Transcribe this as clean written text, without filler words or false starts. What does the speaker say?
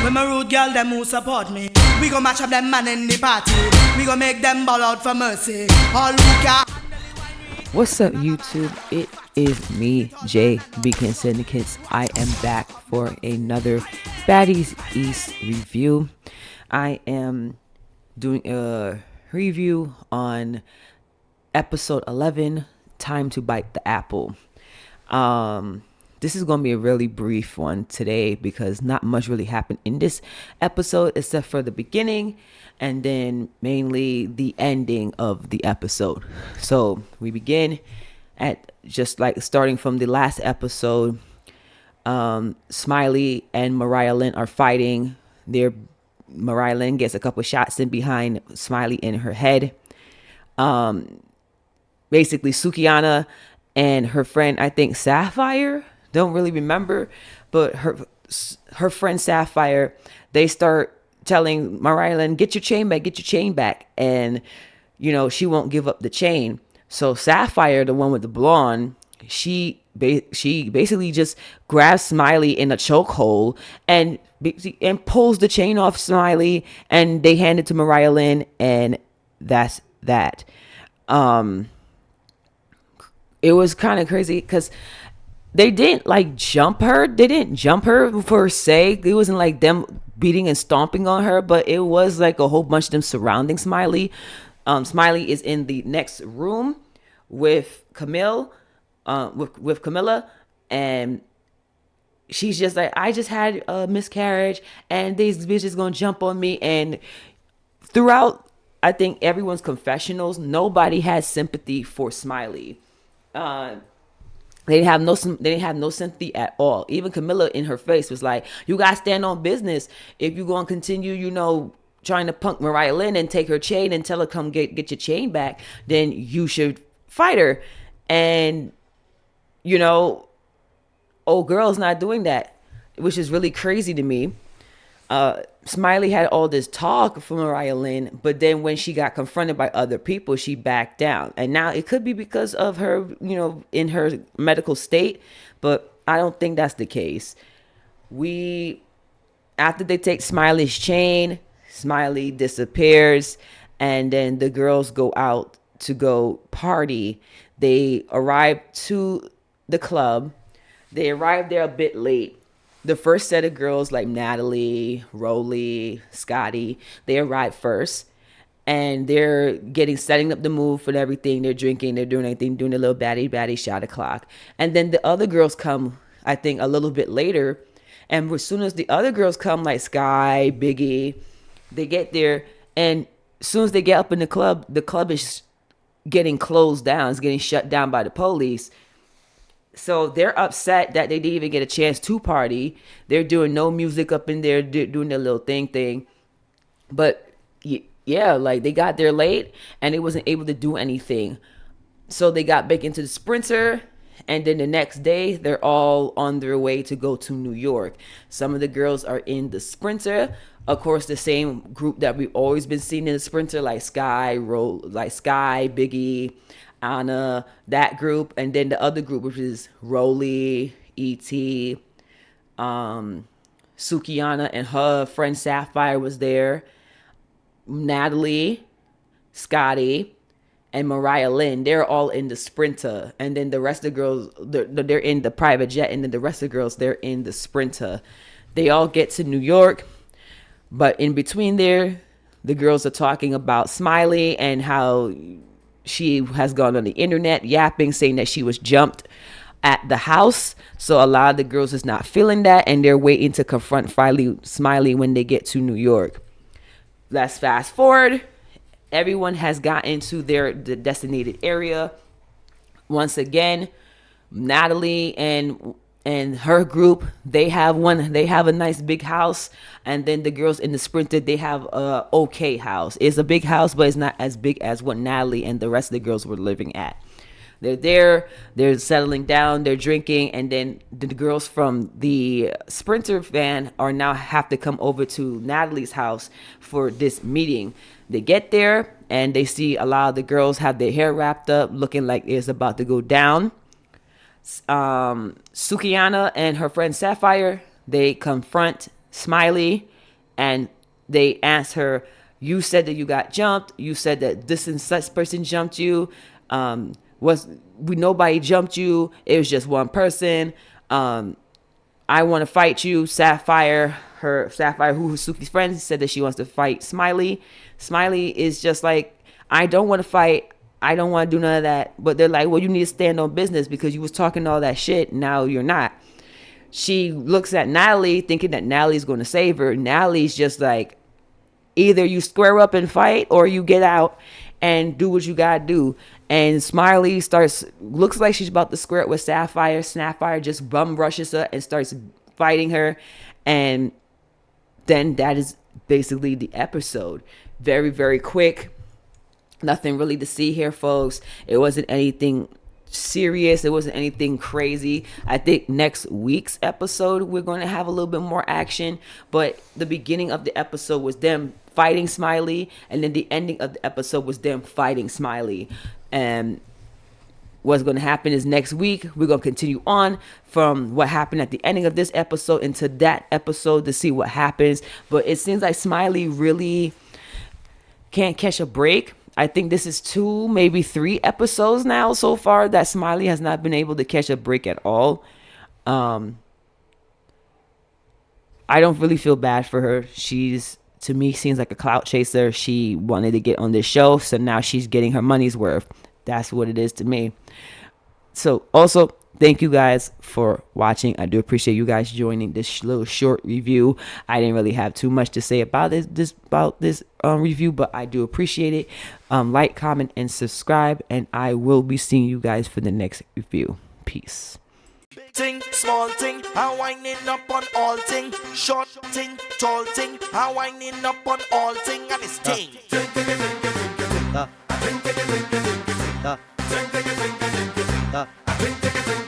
When my rude girl, them who support me, we gon' match up them man in the party. We gon' make them ball out for mercy. All who can. What's up, YouTube? It is me, Jay, Beacon Syndicates. I am back for another Baddies East review. I am doing a review on episode 11, Time to Bite the Apple. This is going to be a really brief one today because not much really happened in this episode except for the beginning and then mainly the ending of the episode. So we begin at just like starting from the last episode. Smiley and Mariah Lynn are fighting. Mariah Lynn gets a couple shots in behind Smiley in her head. Basically Sukiana and her friend, I think Sapphire, don't really remember, but her friend Sapphire, they start telling Mariah Lynn, get your chain back. And, you know, she won't give up the chain. So Sapphire, the one with the blonde, she basically just grabs Smiley in a chokehold and pulls the chain off Smiley, and they hand it to Mariah Lynn, and that's that. It was kind of crazy because they didn't like jump her. They didn't jump her per se. It wasn't like them beating and stomping on her, but it was like a whole bunch of them surrounding Smiley. Smiley is in the next room with Camille, with Camilla, and she's just like, I just had a miscarriage and these bitches gonna jump on me. And throughout, I think everyone's confessionals, nobody had sympathy for Smiley. They didn't have no sympathy at all. Even Camilla in her face was like, you guys stand on business. If you're going to continue, you know, trying to punk Mariah Lynn and take her chain and tell her come get your chain back, then you should fight her. And, you know, old girl's not doing that, which is really crazy to me. Smiley had all this talk from Mariah Lynn, but then when she got confronted by other people, she backed down. And now it could be because of her, you know, in her medical state, but I don't think that's the case. After they take Smiley's chain, Smiley disappears, and then the girls go out to go party. They arrive to the club. They arrive there a bit late. The first set of girls like Natalie, Rolly, Scotty, they arrive first, and they're setting up the move for everything. They're drinking, they're doing everything, doing a little baddie shot o'clock. And then the other girls come, I think, a little bit later. And as soon as the other girls come, like Sky, Biggie, they get there, and as soon as they get up in the club is getting closed down. It's getting shut down by the police. So they're upset that they didn't even get a chance to party. They're doing no music up in there, doing their little thing. But yeah, like they got there late and they wasn't able to do anything. So they got back into the Sprinter. And then the next day, they're all on their way to go to New York. Some of the girls are in the Sprinter. Of course, the same group that we've always been seeing in the Sprinter, like Sky, Biggie, Anna, that group. And then the other group, which is Rolly, E.T., Sukiana and her friend Sapphire was there. Natalie, Scotty, and Mariah Lynn, they're all in the Sprinter. And then the rest of the girls, they're in the private jet. And then the rest of the girls, they're in the Sprinter. They all get to New York. But in between there, the girls are talking about Smiley and how she has gone on the internet yapping, saying that she was jumped at the house. So a lot of the girls is not feeling that, and they're waiting to confront Smiley when they get to New York. Let's fast forward. Everyone has gotten to the designated area. Once again, Natalie and her group, they have a nice big house, and then the girls in the Sprinter, they have a okay house. It's a big house, but it's not as big as what Natalie and the rest of the girls were living at. They're there, they're settling down, they're drinking, and then the girls from the Sprinter van are now have to come over to Natalie's house for this meeting. They get there and they see a lot of the girls have their hair wrapped up, looking like it's about to go down. Sukiana and her friend Sapphire, they confront Smiley and they asked her, you said that you got jumped, you said that this and such person jumped you, nobody jumped you, it was just one person. I want to fight you. Sapphire, who was Suki's friend, said that she wants to fight Smiley. Smiley is just like, I don't want to fight. I don't want to do none of that. But they're like, well, you need to stand on business because you was talking all that shit. Now you're not. She looks at Natalie thinking that Natalie's going to save her. Natalie's just like, either you square up and fight or you get out and do what you got to do. And Smiley looks like she's about to square up with Sapphire. Sapphire just bum rushes her and starts fighting her. And then that is basically the episode. Very, very quick. Nothing really to see here, folks. It wasn't anything serious. It wasn't anything crazy. I think next week's episode, we're going to have a little bit more action. But the beginning of the episode was them fighting Smiley. And then the ending of the episode was them fighting Smiley. And what's going to happen is next week, we're going to continue on from what happened at the ending of this episode into that episode to see what happens. But it seems like Smiley really can't catch a break. I think this is 2, maybe 3 episodes now so far that Smiley has not been able to catch a break at all. I don't really feel bad for her. She's, to me, seems like a clout chaser. She wanted to get on this show, so now she's getting her money's worth. That's what it is to me. So also, thank you guys for watching. I do appreciate you guys joining this little short review. I didn't really have too much to say about this review, but I do appreciate it. Like, comment, and subscribe, and I will be seeing you guys for the next review. Peace. Thing, small thing, I winding up on all thing. Short thing, tall thing, I winding up on all thing, and it's thing. Think.